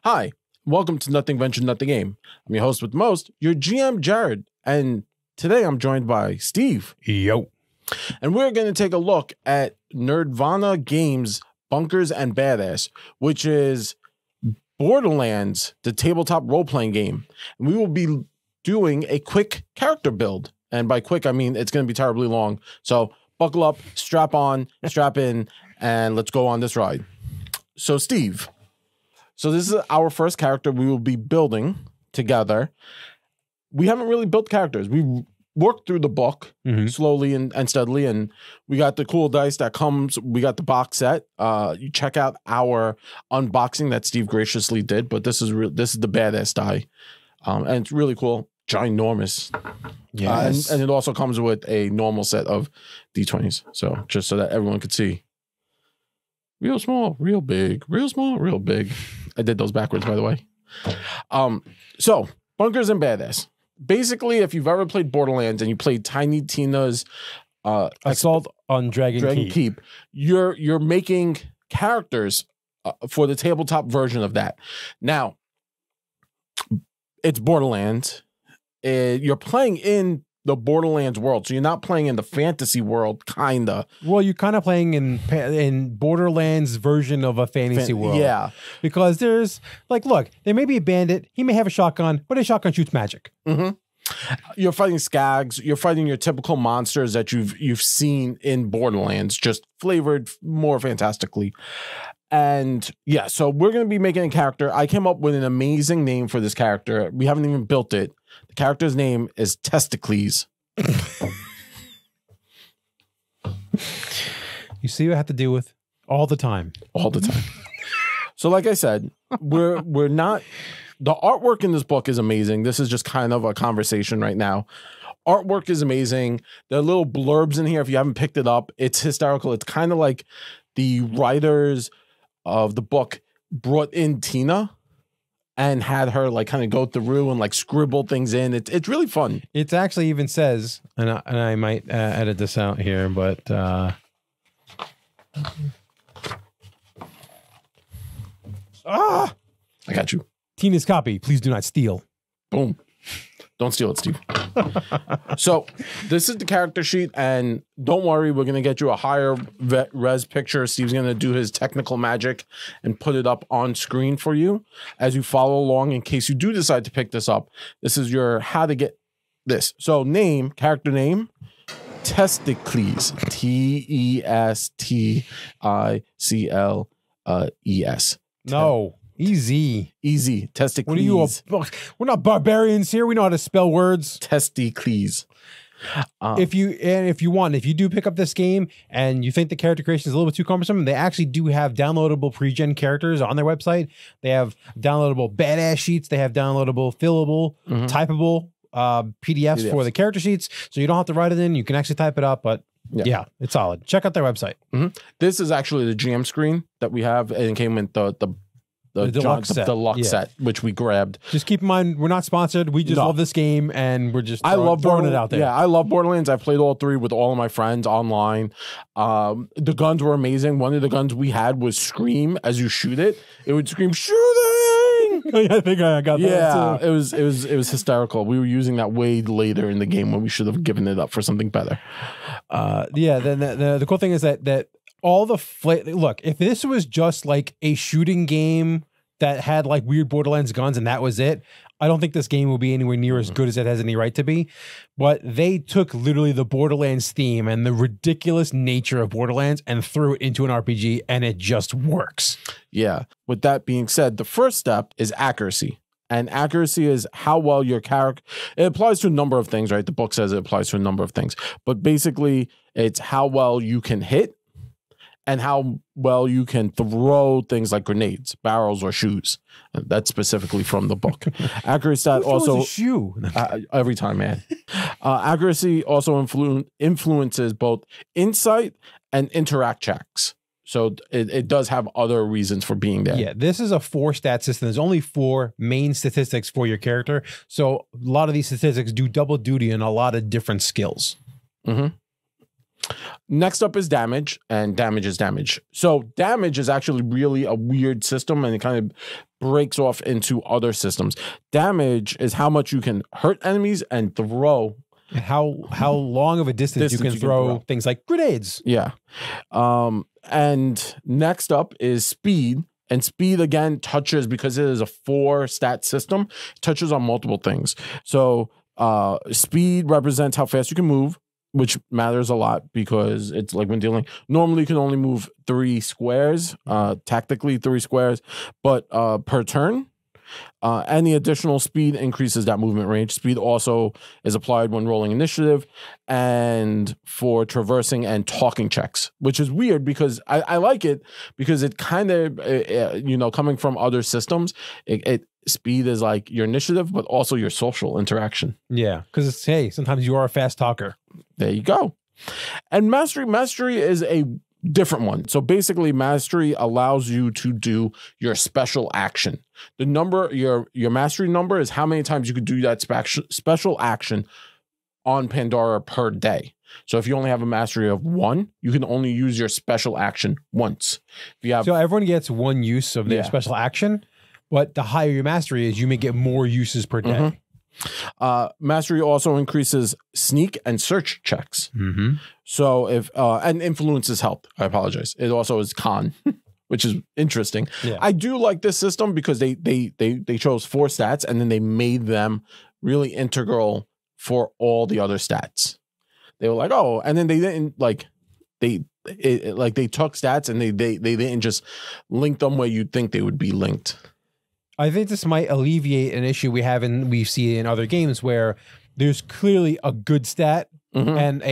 Hi, welcome to Nothing Venture, Nothing Game. I'm your host with the most, your GM, Jared. And today I'm joined by Steve. Yo. And we're going to take a look at Nerdvana Games, Bunkers and Badass, which is Borderlands, the tabletop role-playing game. And we will be doing a quick character build. And by quick, I mean it's going to be terribly long. So buckle up, strap on, strap in, and let's go on this ride. So Steve, so this is our first character we will be building together. We haven't really built characters. We worked through the book slowly and steadily, and we got the cool dice that comes. We got the box set. You check out our unboxing that Steve graciously did, but this is the badass die, and it's really cool, ginormous. Yes. And it also comes with a normal set of D20s. So just so that everyone could see. Real small, real big, real small, real big. I did those backwards, by the way. So Bunkers and Badass. Basically, if you've ever played Borderlands and you played Tiny Tina's Assault on Dragon Keep, you're making characters for the tabletop version of that. Now, it's Borderlands. You're playing in the Borderlands world, so you're not playing in the fantasy world, kinda. Well, you're kind of playing in Borderlands version of a fantasy world. Yeah. Because there's, like, look, there may be a bandit, he may have a shotgun, but his shotgun shoots magic. You're fighting skags, you're fighting your typical monsters that you've seen in Borderlands, just flavored more fantastically. And yeah, so we're going to be making a character. I came up with an amazing name for this character. We haven't even built it. The character's name is Testicles. You see what I have to deal with all the time. All the time. So like I said, we're not, the artwork in this book is amazing. This is just kind of a conversation right now. Artwork is amazing. There are little blurbs in here. If you haven't picked it up, it's hysterical. It's kind of like the writers of the book brought in Tina and had her like kind of go through and like scribble things in. It's really fun. It actually even says, and I might edit this out here, but I got you. Tina's copy, please do not steal. Boom. Don't steal it, Steve. So this is the character sheet, and don't worry, we're going to get you a higher res picture. Steve's going to do his technical magic and put it up on screen for you as you follow along in case you do decide to pick this up. This is your how to get this. So name, character name, Testicles. Testicles. No. Easy. Easy. Testicles. What are you? We're not barbarians here. We know how to spell words. Testicles. If you do pick up this game and you think the character creation is a little bit too cumbersome, they actually do have downloadable pre-gen characters on their website. They have downloadable badass sheets. They have downloadable, fillable, typable PDFs for the character sheets. So you don't have to write it in. You can actually type it up, but yeah, it's solid. Check out their website. This is actually the GM screen that we have, and it came with the deluxe set, which we grabbed. Just keep in mind, we're not sponsored. We just love this game, and we're just throwing it out there. Yeah, I love Borderlands. I played all three with all of my friends online. The guns were amazing. One of the guns we had was Scream. As you shoot it, it would scream, shooting! I think I got that. Yeah, it was hysterical. We were using that way later in the game when we should have given it up for something better. Then the cool thing is that all the look, if this was just like a shooting game that had like weird Borderlands guns and that was it, I don't think this game will be anywhere near as good as it has any right to be. But they took literally the Borderlands theme and the ridiculous nature of Borderlands and threw it into an RPG, and it just works. Yeah. With that being said, the first step is accuracy. And accuracy is how well your character, it applies to a number of things, right? The book says it applies to a number of things. But basically, it's how well you can hit and how well you can throw things like grenades, barrels, or shoes. That's specifically from the book. Accuracy stat also a shoe every time, man. Accuracy also influences both insight and interact checks. So it does have other reasons for being there. Yeah, this is a 4-stat system. There's only 4 main statistics for your character. So a lot of these statistics do double duty in a lot of different skills. Next up is damage, and damage is damage. So damage is actually really a weird system, and it kind of breaks off into other systems. Damage is how much you can hurt enemies and throw. How long of a distance you can throw things like grenades. Yeah. And next up is speed. And speed, again, touches, because it is a 4-stat system, touches on multiple things. So speed represents how fast you can move, which matters a lot because it's like when dealing. Normally, you can only move 3 squares, tactically 3 squares, but per turn. Any additional speed increases that movement range. Speed also is applied when rolling initiative and for traversing and talking checks, which is weird because I like it because it kind of, coming from other systems, speed is like your initiative, but also your social interaction. Yeah, because sometimes you are a fast talker. There you go. And mastery is a different one. So basically, mastery allows you to do your special action. The number, your mastery number is how many times you could do that special action on Pandora per day. So if you only have a mastery of 1, you can only use your special action once. If you have, so everyone gets 1 use of their special action, but the higher your mastery is, you may get more uses per day. Mastery also increases sneak and search checks. So if and influences health. I apologize. It also is con, which is interesting. Yeah. I do like this system because they chose 4 stats and then they made them really integral for all the other stats. They were like, oh, and then they didn't they took stats and they didn't just link them where you'd think they would be linked. I think this might alleviate an issue we see in other games where there's clearly a good stat and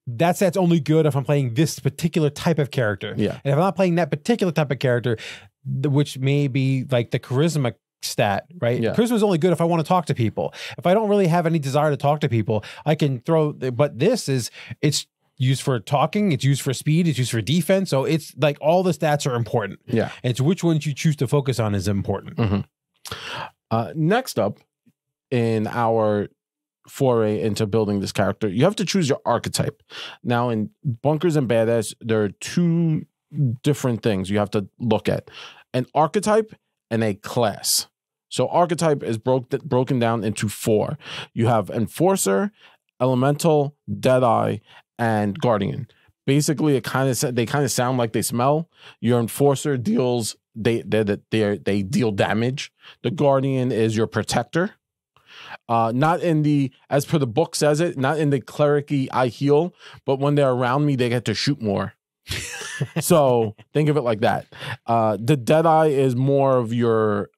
that stat's only good if I'm playing this particular type of character. Yeah. And if I'm not playing that particular type of character, which may be like the charisma stat, right? Yeah. Charisma is only good if I want to talk to people. If I don't really have any desire to talk to people, I can throw, but it's used for talking, it's used for speed, it's used for defense. So it's like all the stats are important. Yeah. And it's which ones you choose to focus on is important. Next up in our foray into building this character, you have to choose your archetype. Now in Bunkers and Badass, there are 2 different things you have to look at: an archetype and a class. So archetype is broken down into 4. You have Enforcer, Elemental, Deadeye, and Guardian. Basically, they kind of sound like they smell. Your Enforcer deals they deal damage. The Guardian is your protector. Not in the, as per the book says it, not in the cleric-y I heal, but when they're around me, they get to shoot more. So think of it like that. The Deadeye is more of your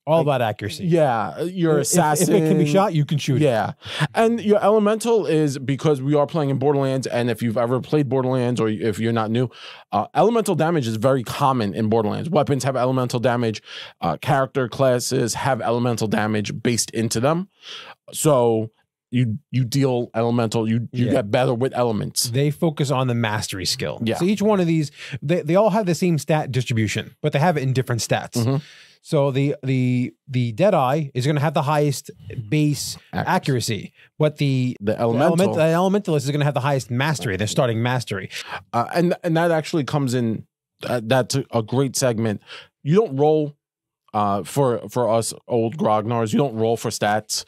all about accuracy. Yeah, your assassin. If it can be shot, you can shoot it. Yeah. And your elemental is, because we are playing in Borderlands, and if you've ever played Borderlands or if you're not new, elemental damage is very common in Borderlands. Weapons have elemental damage. Character classes have elemental damage based into them. So you deal elemental, you get better with elements. They focus on the mastery skill. Yeah. So each one of these, they all have the same stat distribution, but they have it in different stats. So the Deadeye is going to have the highest base accuracy, but the Elementalist is going to have the highest mastery. They're starting mastery, and that actually comes in. That's a great segment. You don't roll. For us old grognards, you don't roll for stats.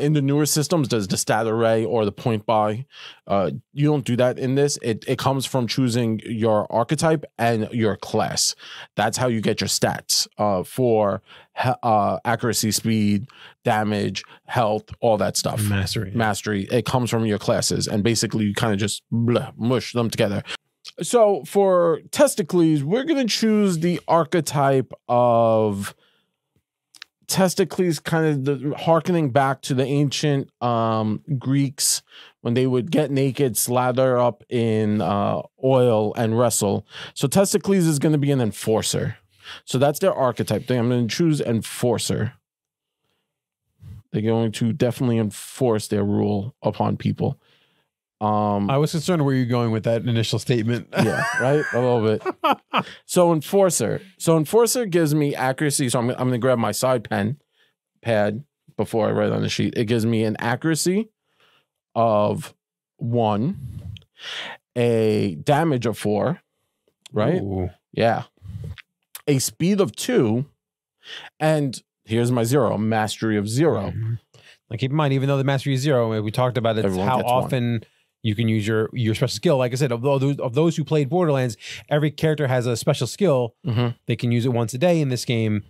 In the newer systems, there's the stat array or the point buy. You don't do that in this. It comes from choosing your archetype and your class. That's how you get your stats for accuracy, speed, damage, health, all that stuff. Mastery. It comes from your classes, and basically you kind of just mush them together. So for Testicles, we're going to choose the archetype of Testicles, kind of harkening back to the ancient Greeks when they would get naked, slather up in oil and wrestle. So Testicles is going to be an enforcer. So that's their archetype thing. I'm going to choose enforcer. They're going to definitely enforce their rule upon people. I was concerned where you're going with that initial statement. Yeah, right? A little bit. So Enforcer gives me accuracy. So I'm going to grab my side pad before I write on the sheet. It gives me an accuracy of 1. a damage of 4, right? Ooh. Yeah. A speed of 2, and here's my 0, mastery of 0. Mm-hmm. Now keep in mind, even though the mastery is 0, we talked about it, how often you can use your special skill. Like I said, of those who played Borderlands, every character has a special skill. They can use it once a day in this game.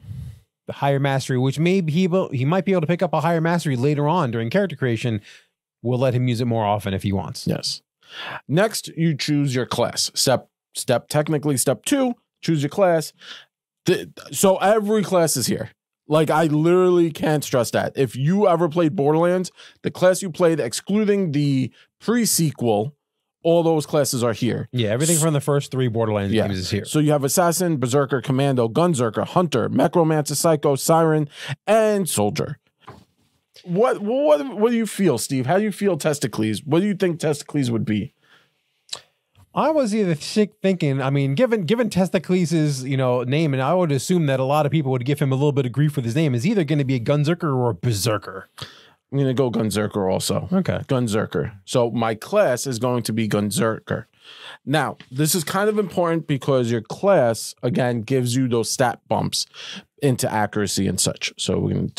The higher mastery, which maybe he might be able to pick up a higher mastery later on during character creation, will let him use it more often if he wants. Yes. Next, you choose your class. Technically step 2, choose your class. So every class is here. Like, I literally can't stress that. If you ever played Borderlands, the class you played, excluding the pre-sequel, all those classes are here. Yeah, everything from the first 3 Borderlands games is here. So you have Assassin, Berserker, Commando, Gunzerker, Hunter, Necromancer, Psycho, Siren, and Soldier. What do you feel, Steve? How do you feel Testicles? What do you think Testicles would be? I was either thinking, I mean, given Testicles' name, and I would assume that a lot of people would give him a little bit of grief with his name, is either going to be a Gunzerker or a Berserker. I'm going to go Gunzerker also. Okay. Gunzerker. So my class is going to be Gunzerker. Now, this is kind of important because your class, again, gives you those stat bumps into accuracy and such. So we're going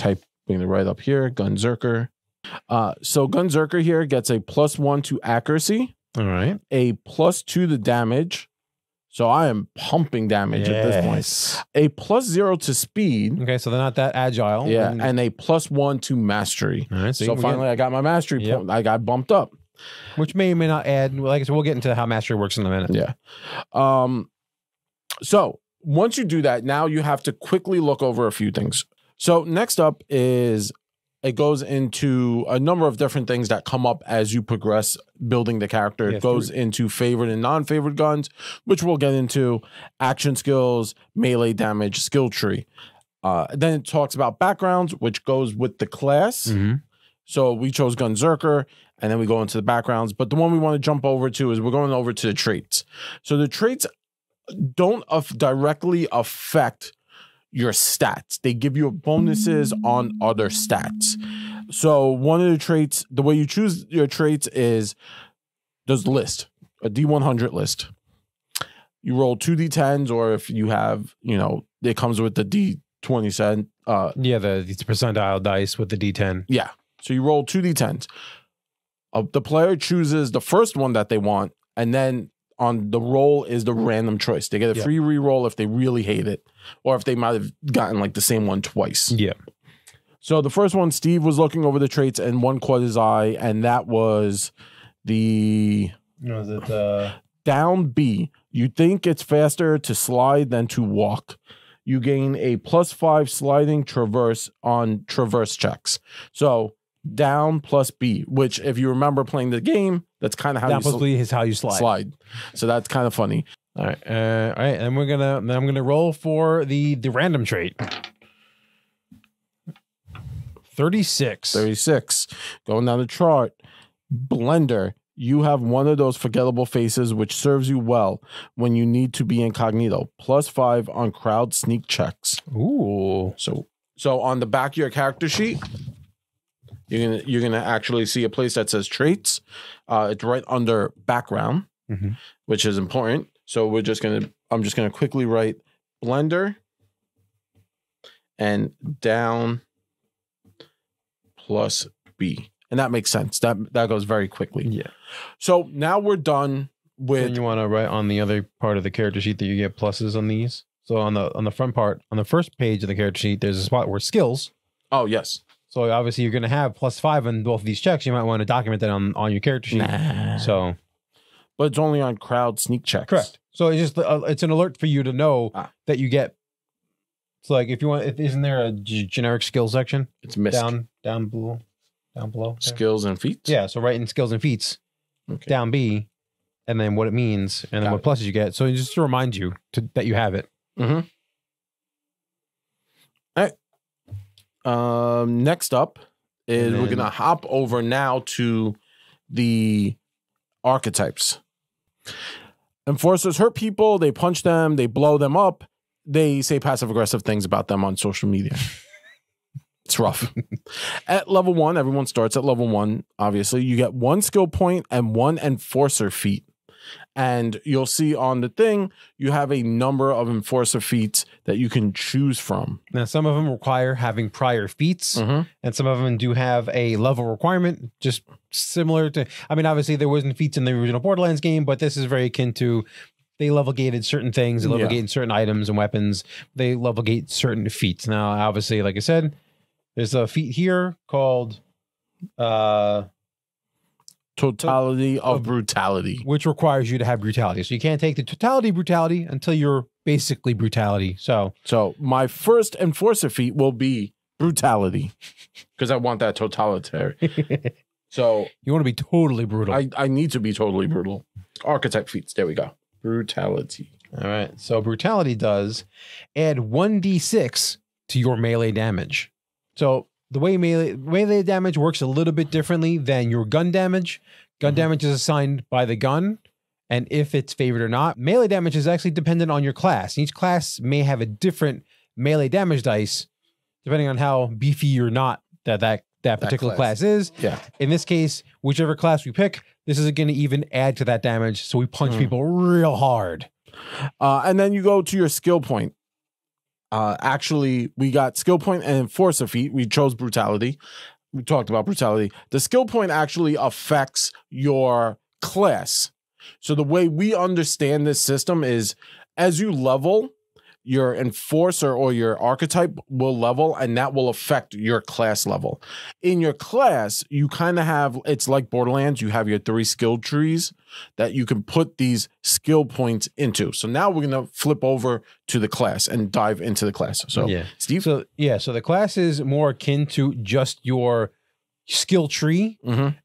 to write up here, Gunzerker. So Gunzerker here gets a +1 to accuracy. All right. A +2 to damage. So I am pumping damage at this point. A +0 to speed. Okay, so they're not that agile. Yeah, and a +1 to mastery. All right, so finally I got my mastery point. I got bumped up. Which may or may not add, like I said, we'll get into how mastery works in a minute. Yeah. So once you do that, now you have to quickly look over a few things. So next up is, it goes into a number of different things that come up as you progress building the character. It goes into favored and non-favored guns, which we'll get into, action skills, melee damage, skill tree. Then it talks about backgrounds, which goes with the class. So we chose Gunzerker, and then we go into the backgrounds. But the one we want to jump over to is we're going over to the traits. So the traits don't directly affect your stats. They give you bonuses on other stats. So one of the traits, the way you choose your traits is there's a list, a D100 list. You roll 2 D10s, or if you have, it comes with the D20 set. Yeah, the percentile dice with the D10. Yeah. So you roll 2 D10s. The player chooses the first one that they want, and then on the roll is the random choice. They get a free re-roll if they really hate it, or if they might have gotten like the same one twice. Yeah. So the first one, Steve was looking over the traits and one caught his eye, and that was the down B. You think it's faster to slide than to walk. You gain a +5 sliding traverse on traverse checks. So down plus B, which if you remember playing the game, that's kind of how down plus B is how you slide. So that's kind of funny. All right, and I'm gonna roll for the random trait. 36. Going down the chart. Blender. You have one of those forgettable faces which serves you well when you need to be incognito. +5 on crowd sneak checks. Ooh. So on the back of your character sheet, you're gonna actually see a place that says traits. It's right under background, which is important. So I'm just gonna quickly write Blender and down plus B. And that makes sense. That goes very quickly. Yeah. So now we're done with. And you want to write on the other part of the character sheet that you get pluses on these. So on the front part, on the first page of the character sheet, there's a spot where skills. Oh yes. So obviously you're going to have +5 on both of these checks. You might want to document that on your character sheet. So, but it's only on crowd sneak checks. Correct. So it's just it's an alert for you to know that you get. So like if you want, isn't there a generic skill section? It's missed down below. Okay. Skills and feats? Yeah, so write in skills and feats, down B, and then what it means, and then what pluses you get. So just to remind you that you have it. All right. Next up is we're going to hop over now to the archetypes. Enforcers hurt people. They punch them. They blow them up. They say passive-aggressive things about them on social media. It's rough. At level 1, everyone starts at level 1, obviously. You get 1 skill point and 1 enforcer feat. And you'll see on the thing, you have a number of enforcer feats that you can choose from. Now, some of them require having prior feats, and some of them do have a level requirement, just similar to, I mean, obviously there wasn't feats in the original Borderlands game, but this is very akin to, they level gated certain things, they level gated certain items and weapons, they level gate certain feats. Now, obviously, like I said, there's a feat here called Totality of Brutality, which requires you to have brutality. So you can't take the totality of brutality until you're basically brutality. So my first enforcer feat will be brutality because I want that totalitarian. So you want to be totally brutal. I need to be totally brutal. Archetype feats. There we go. Brutality. All right. So brutality does add 1d6 to your melee damage. So the way melee damage works a little bit differently than your gun damage. Gun damage is assigned by the gun, and if it's favored or not. Melee damage is actually dependent on your class. Each class may have a different melee damage dice, depending on how beefy or not that particular class is. Yeah. In this case, whichever class we pick, this is going to even add to that damage, so we punch people real hard. And then you go to your skill point. Actually, we got skill point and enforcer feat. We chose brutality. We talked about brutality. The skill point actually affects your class. So the way we understand this system is as you level, your enforcer or your archetype will level, and that will affect your class level. In your class, you kind of have, it's like Borderlands, you have your 3 skill trees that you can put these skill points into. So now we're going to flip over to the class and dive into the class. So, Steve? So the class is more akin to just your skill tree,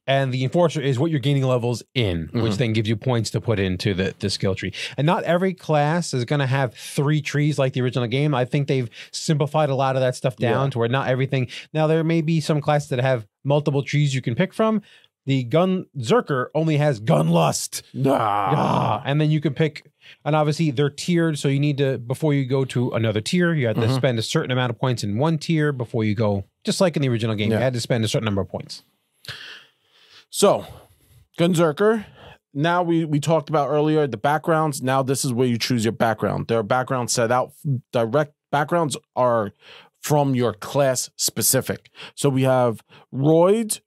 and the enforcer is what you're gaining levels in, which then gives you points to put into the skill tree. And not every class is going to have 3 trees like the original game. I think they've simplified a lot of that stuff down to where not everything. Now, there may be some classes that have multiple trees you can pick from. The gun Zerker only has gun lust. And then you can pick, and obviously they're tiered. So you need to, before you go to another tier, you have to spend a certain amount of points in one tier before you go, just like in the original game, you had to spend a certain number of points. So Gunzerker, now we talked about earlier, the backgrounds. Now this is where you choose your background. There are backgrounds set out. Direct backgrounds are from your class specific. So we have Roid,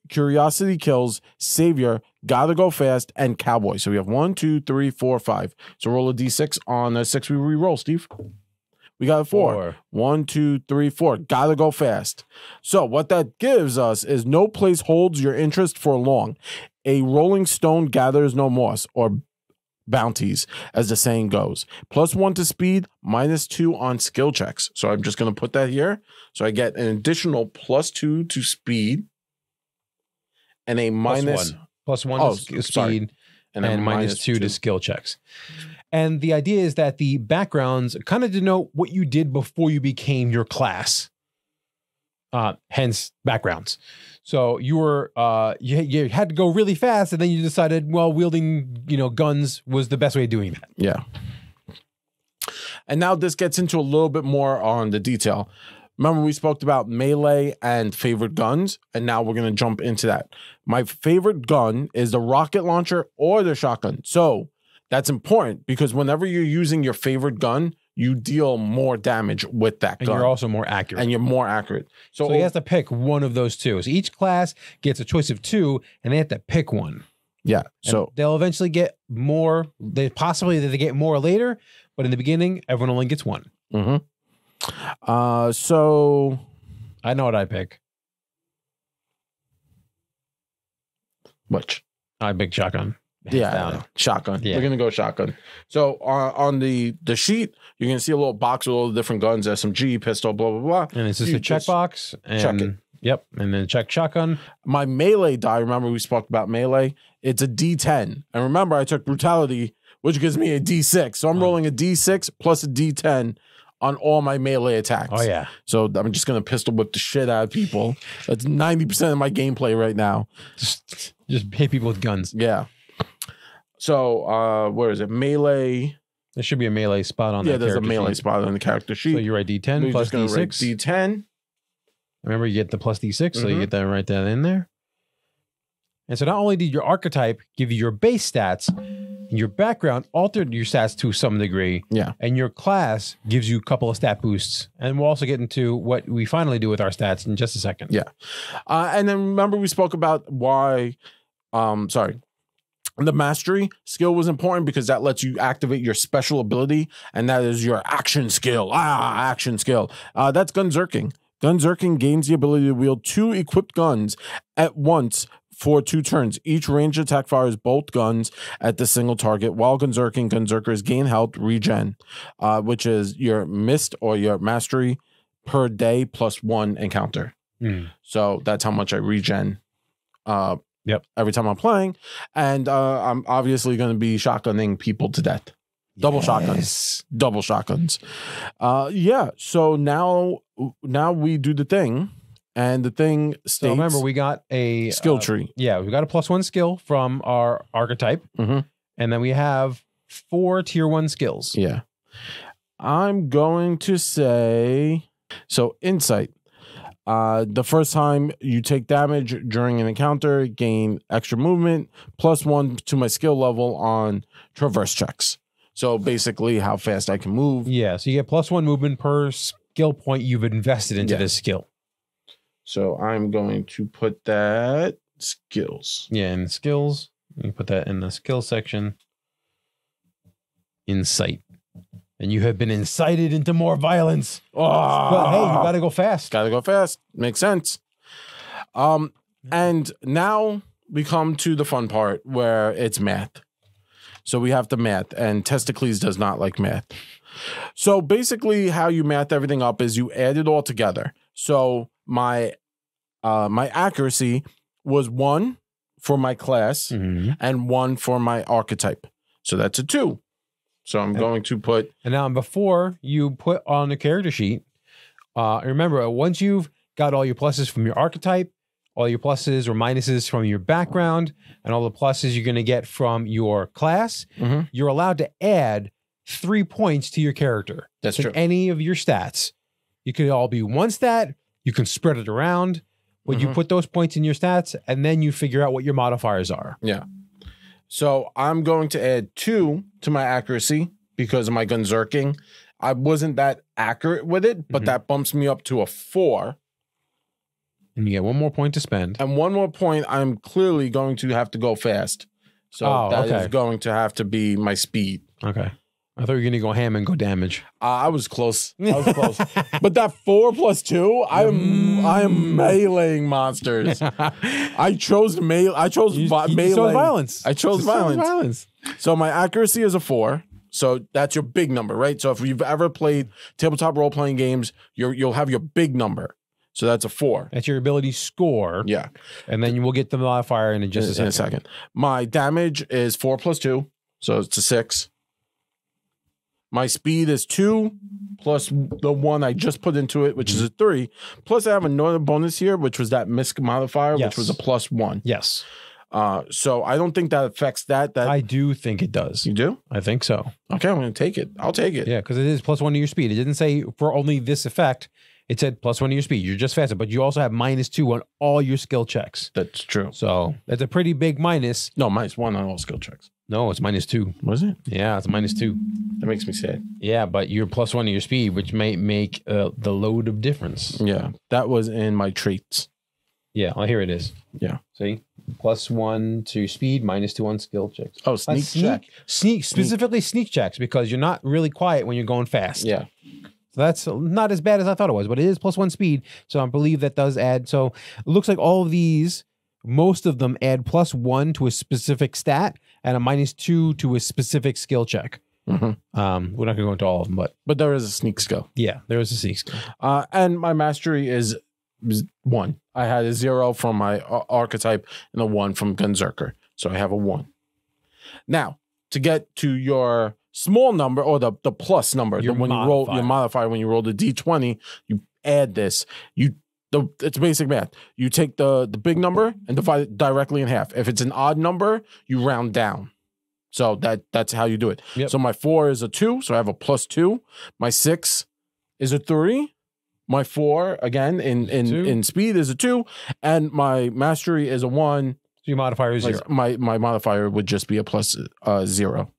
Curiosity Kills, Savior, Gotta Go Fast, and Cowboy. So we have 1, 2, 3, 4, 5. So roll a d6. On a 6 we re-roll, Steve. We got a 4. 1, 2, 3, 4. Gotta go fast. So what that gives us is no place holds your interest for long. A rolling stone gathers no moss, or bounties, as the saying goes. +1 to speed, -2 on skill checks. So I'm just going to put that here. So I get an additional +2 to speed, and a minus +1 to speed, and -2 to skill checks. And the idea is that the backgrounds kind of denote what you did before you became your class. Hence backgrounds. So you were you had to go really fast, and then you decided, well, wielding guns was the best way of doing that. Yeah. And now this gets into a little bit more on the detail. Remember, we spoke about melee and favorite guns, and now we're going to jump into that. My favorite gun is the rocket launcher or the shotgun. So that's important because whenever you're using your favorite gun, you deal more damage with that gun. And you're also more accurate. And you're more accurate. So he has to pick one of those two. So each class gets a choice of 2, and they have to pick one. Yeah. So and they'll eventually get more. They get more later, but in the beginning, everyone only gets 1. So I know what I pick. Which? I pick shotgun. Shotgun. Yeah. We're gonna go shotgun. So on the sheet, you're gonna see a little box with all the different guns: SMG, pistol, blah blah blah. And it's just a checkbox. Check it. Yep, and then check shotgun. My melee die. Remember we spoke about melee. It's a D10, and remember I took brutality, which gives me a D6. So I'm rolling a D6 plus a D10 on all my melee attacks. Oh yeah. So I'm just gonna pistol whip the shit out of people. That's 90% of my gameplay right now. Just hit people with guns. Yeah. So, where is it? Melee. There should be a melee spot on that. Yeah, there's a melee spot on the character sheet. So you write D10 plus D6. D10. Remember, you get the plus D6, so you get that right down in there. And so not only did your archetype give you your base stats, your background altered your stats to some degree. Yeah. And your class gives you a couple of stat boosts. And we'll also get into what we finally do with our stats in just a second. Yeah. And then remember we spoke about why, the mastery skill was important because that lets you activate your special ability, and that is your action skill. Action skill. That's Gunzerking. Gunzerking gains the ability to wield 2 equipped guns at once for 2 turns. Each ranged attack fires both guns at the single target. While Gunzerkers gain health regen, which is your mist or your mastery per day plus 1 encounter. So that's how much I regen every time I'm playing. And I'm obviously going to be shotgunning people to death. Double shotguns. Yeah. So now we do the thing. And the thing states... So remember, we got a... skill tree. Yeah, we got a +1 skill from our archetype. And then we have 4 tier 1 skills. Yeah. I'm going to say... So, insight. The first time you take damage during an encounter, gain extra movement, +1 to my skill level on traverse checks. So, basically, how fast I can move. Yeah, so you get +1 movement per skill point you've invested into this skill. So I'm going to put that skills. Yeah, in skills. You put that in the skill section. Insight. And you have been incited into more violence. But hey, you gotta go fast. Gotta go fast. Makes sense. And now we come to the fun part where it's math. So we have to math, and Testicles does not like math. So basically how you math everything up is you add it all together. So my accuracy was 1 for my class and 1 for my archetype. So that's a 2. So I'm going to put... And now before you put on the character sheet, remember, once you've got all your pluses from your archetype, all your pluses or minuses from your background, and all the pluses you're going to get from your class, you're allowed to add 3 points to your character. That's true. Any of your stats. You could all be 1 stat. You can spread it around. But you put those points in your stats, and then you figure out what your modifiers are. Yeah. So I'm going to add 2 to my accuracy because of my Gunzerking. I wasn't that accurate with it, but that bumps me up to a 4. And you get 1 more point to spend. And 1 more point, I'm clearly going to have to go fast. So that is going to have to be my speed. Okay. I thought you were going to go ham and go damage. I was close. But that 4 + 2, I am meleeing monsters. I chose melee. I chose violence. I chose violence. So my accuracy is a 4. So that's your big number, right? So if you've ever played tabletop role-playing games, you'll have your big number. So that's a 4. That's your ability score. Yeah. And then you will get the modifier in just a second. My damage is 4 + 2. So it's a 6. My speed is 2 plus the 1 I just put into it, which is a 3. Plus I have another bonus here, which was that misc modifier, which was a +1. Yes. So I don't think that affects that. I do think it does. You do? I think so. Okay, I'm going to take it. I'll take it. Yeah, because it is +1 to your speed. It didn't say for only this effect. It said +1 to your speed. You're just faster, but you also have -2 on all your skill checks. That's true. So that's a pretty big minus. No, -1 on all skill checks. No, it's -2. Was it? Yeah, it's -2. That makes me sad. Yeah, but you're +1 to your speed, which may make the load of difference. Yeah, that was in my traits. Yeah, well, here it is. Yeah. See? +1 to speed, -2 on skill checks. Oh, sneak check. Specifically sneak checks, because you're not really quiet when you're going fast. Yeah. So that's not as bad as I thought it was, but it is +1 speed. So I believe that does add. So it looks like all of these, most of them add +1 to a specific stat and a -2 to a specific skill check. We're not going to go into all of them, but there is a sneak skill. Yeah, there is a sneak skill. And my mastery is 1. I had a 0 from my archetype and a 1 from Gunzerker. So I have a 1. Now, to get to your small number or the plus number, when you roll your modifier, when you roll the D20, you add this. It's basic math. You take the big number and divide it directly in half. If it's an odd number, you round down. So that's how you do it. Yep. So my 4 is a 2, so I have a +2. My 6 is a 3. My 4 again in speed is a 2, and my mastery is a 1. So your modifier is 0. My modifier would just be a plus 0.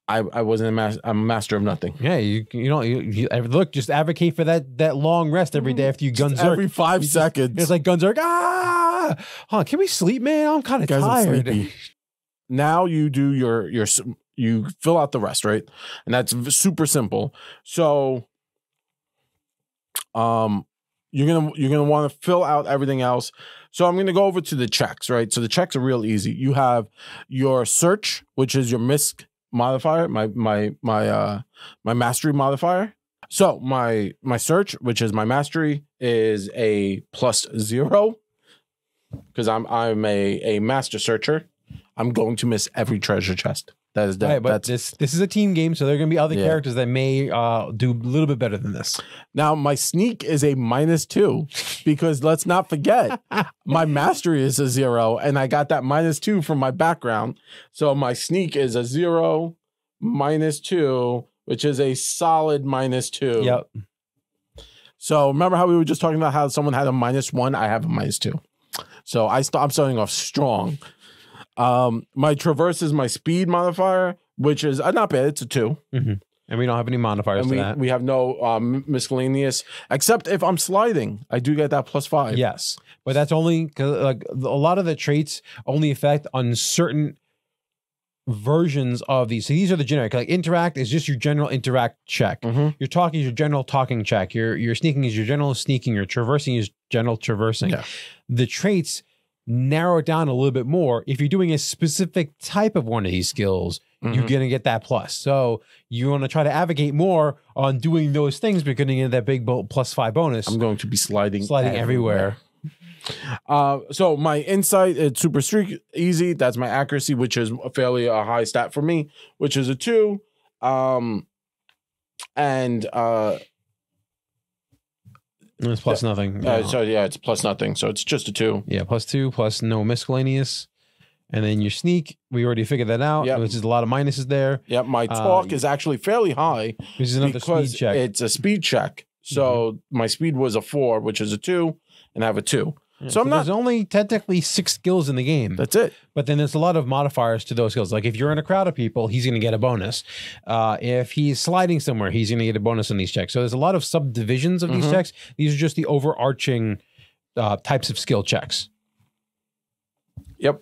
I wasn't I'm a master of nothing. Yeah, you look, just advocate for that long rest every day after you gunzerk. Every 5 seconds. It's like gunzerk. Can we sleep, man? I'm kind of tired. Now you do you fill out the rest, right? And that's super simple. So you're gonna want to fill out everything else. So I'm gonna go over to the checks, right? So the checks are real easy. You have your search, which is your misc modifier, my mastery modifier. So my search, which is my mastery, is a plus 0 because I'm a master searcher. I'm going to miss every treasure chest. That is right, but this is a team game, so there are going to be other characters that may do a little bit better than this. Now, my sneak is a -2 because let's not forget, my mastery is a 0, and I got that -2 from my background. So my sneak is a 0, -2, which is a solid -2. Yep. So remember how we were just talking about how someone had a -1? I have a -2. So I'm starting off strong. My traverse is my speed modifier, which is not bad. It's a 2. Mm-hmm. And we don't have any modifiers to that. We have no miscellaneous, except if I'm sliding, I do get that plus 5. Yes, but that's only because like a lot of the traits only affect on certain versions of these. So these are the generic. Like interact is just your general interact check. Mm-hmm. Your talking is your general talking check. Your sneaking is your general sneaking. Your traversing is general traversing. Yeah. The traits narrow it down a little bit more. If you're doing a specific type of one of these skills, you're going to get that plus. So you want to try to advocate more on doing those things, because you're going to get that big +5 bonus. I'm going to be sliding everywhere. So my insight, it's super easy. That's my accuracy, which is fairly a high stat for me, which is a 2. It's plus nothing. So yeah, it's plus nothing. So it's just a 2. Yeah, +2 plus no miscellaneous. And then your sneak, we already figured that out. Yep. Which is a lot of minuses there. Yep, my talk is actually fairly high. This is another speed check. It's a speed check. So my speed was a 4, which is a 2, and I have a 2. Yeah, so I'm not. There's only technically 6 skills in the game. That's it. But then there's a lot of modifiers to those skills. Like if you're in a crowd of people, he's going to get a bonus. If he's sliding somewhere, he's going to get a bonus on these checks. So there's a lot of subdivisions of these checks. These are just the overarching types of skill checks. Yep.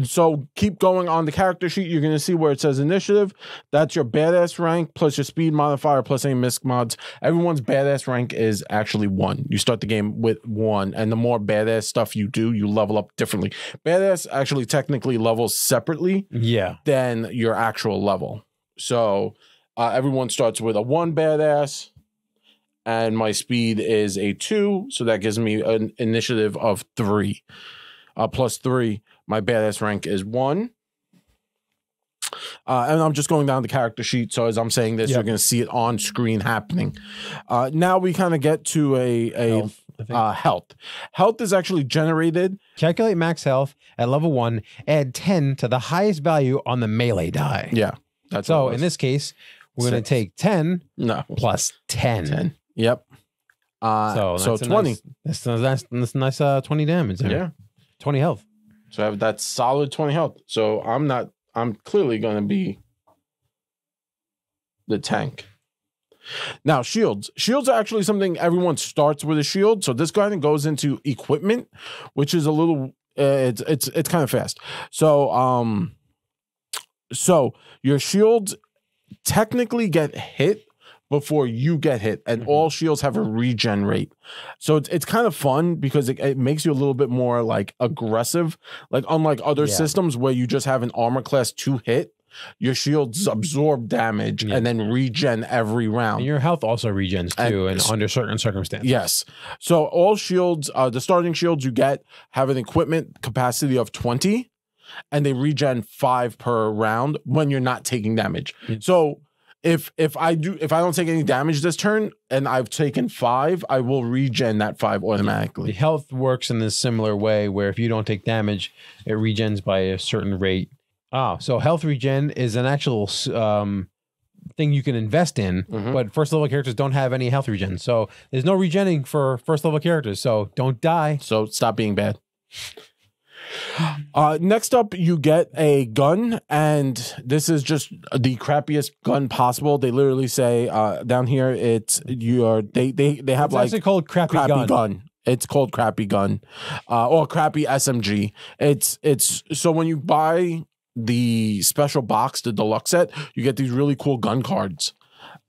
So keep going on the character sheet. You're going to see where it says initiative. That's your badass rank plus your speed modifier plus any misc mods. Everyone's badass rank is actually 1. You start the game with 1, and the more badass stuff you do, you level up differently. Badass actually technically levels separately than your actual level. So everyone starts with a 1 badass, and my speed is a 2. So that gives me an initiative of 3. Plus 3. My badass rank is 1. And I'm just going down the character sheet. So as I'm saying this, you're going to see it on screen happening. Now we kind of get to a health. Health is actually generated. Calculate max health at level 1. Add 10 to the highest value on the melee die. Yeah. That's so in this case, we're going to take 10 plus 10. Yep. So 20. That's a nice 20 damage there. Yeah. 20 health. So I have that solid 20 health. So I'm clearly going to be the tank. Now, shields. Shields are actually something everyone starts with a shield. So this kind of goes into equipment, which is a little, it's kind of fast. So, so your shields technically get hit before you get hit, and all shields have a regen rate. So it's kind of fun because it makes you a little bit more like aggressive. Like unlike other systems where you just have an armor class 2 hit, your shields absorb damage and then regen every round. And your health also regens too, and under certain circumstances. Yes. So all shields, the starting shields you get have an equipment capacity of 20, and they regen 5 per round when you're not taking damage. So if I don't take any damage this turn and I've taken 5, I will regen that 5 automatically. The health works in this similar way where if you don't take damage, it regens by a certain rate. So health regen is an actual thing you can invest in, but first level characters don't have any health regen. So there's no regenning for first level characters. So don't die. So stop being bad. Next up, you get a gun, and this is just the crappiest gun possible. They literally say down here, it's they have It's actually called crappy gun. It's called crappy gun, or crappy SMG. It's so when you buy the special box, the deluxe set, you get these really cool gun cards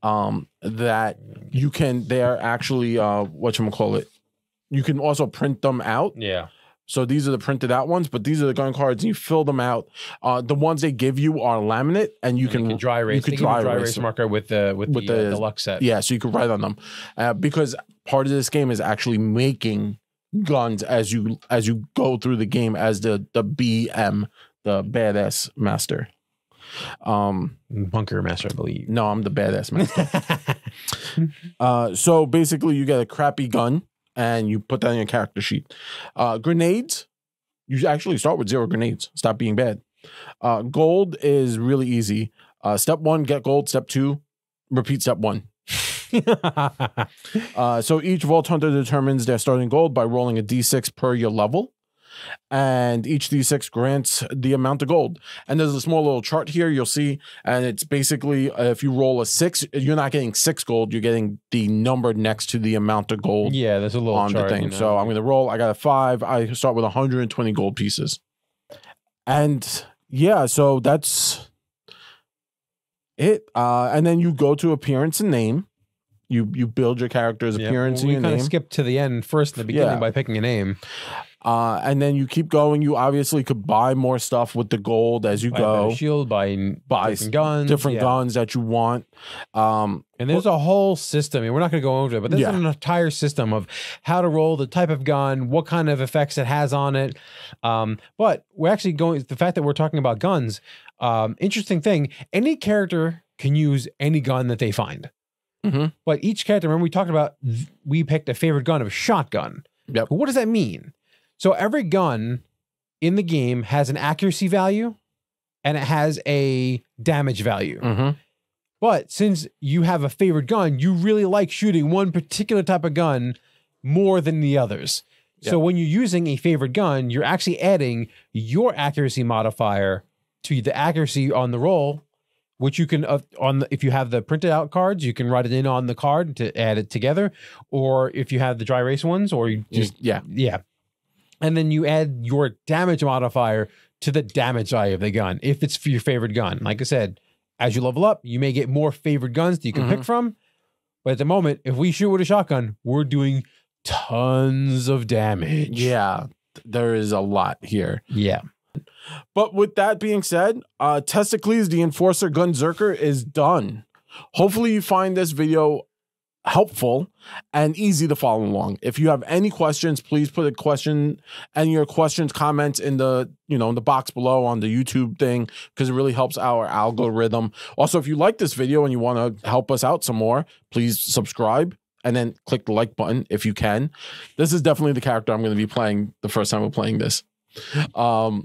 that you can. They're actually whatchamacallit. You can also print them out. Yeah. So these are the printed out ones, but these are the gun cards, and you fill them out. The ones they give you are laminate, and you can dry erase. You can dry erase marker with the deluxe set. Yeah, so you can write on them, because part of this game is actually making guns as you go through the game as the BM, the badass master. Bunker master, I believe. No, I'm the badass master. So basically, you get a crappy gun, and you put that in your character sheet. Grenades, you actually start with 0 grenades. Stop being bad. Gold is really easy. Step 1, get gold. Step 2, repeat step 1. So each Vault Hunter determines their starting gold by rolling a d6 per your level. And each d6 grants the amount of gold. And there's a small little chart here you'll see, and it's basically if you roll a 6, you're not getting 6 gold, you're getting the number next to the amount of gold. Yeah, there's a little on chart, the thing. you know. So I'm going to roll. I got a 5. I start with 120 gold pieces. And yeah, so that's it. And then you go to appearance and name. You build your character's appearance and your name. We kind of skipped to the end first in the beginning by picking a name. And then you keep going. You obviously could buy more stuff with the gold as you go. Shield, buy different guns that you want. And there's a whole system. I mean, we're not going to go over it, but there's an entire system of how to roll, the type of gun, what kind of effects it has on it. But we're actually going, the fact that we're talking about guns, interesting thing, any character can use any gun that they find. But each character, remember we talked about, we picked a favorite gun of a shotgun. Yep. But what does that mean? So every gun in the game has an accuracy value and it has a damage value. But since you have a favorite gun, you really like shooting one particular type of gun more than the others. Yep. So when you're using a favorite gun, you're actually adding your accuracy modifier to the accuracy on the roll, which you can, if you have the printed out cards, you can write it in on the card to add it together. Or if you have the dry erase ones, or you just, and then you add your damage modifier to the damage value of the gun, if it's for your favorite gun. Like I said, as you level up, you may get more favorite guns that you can pick from. But at the moment, if we shoot with a shotgun, we're doing tons of damage. Yeah, there is a lot here. Yeah. But with that being said, Testicles, the Enforcer Gunzerker is done. Hopefully you find this video helpful and easy to follow along. If you have any questions, please put a question and your questions, comments in the, in the box below on the YouTube thing, because it really helps our algorithm. Also, if you like this video and you want to help us out some more, please subscribe and then click the like button if you can. This is definitely the character I'm going to be playing the first time we're playing this. But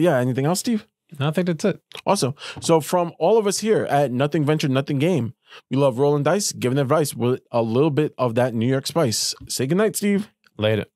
yeah, anything else, Steve? I think that's it. Awesome. So from all of us here at Nothing Venture, Nothing Game, we love rolling dice, giving advice with a little bit of that New York spice. Say goodnight, Steve. Later.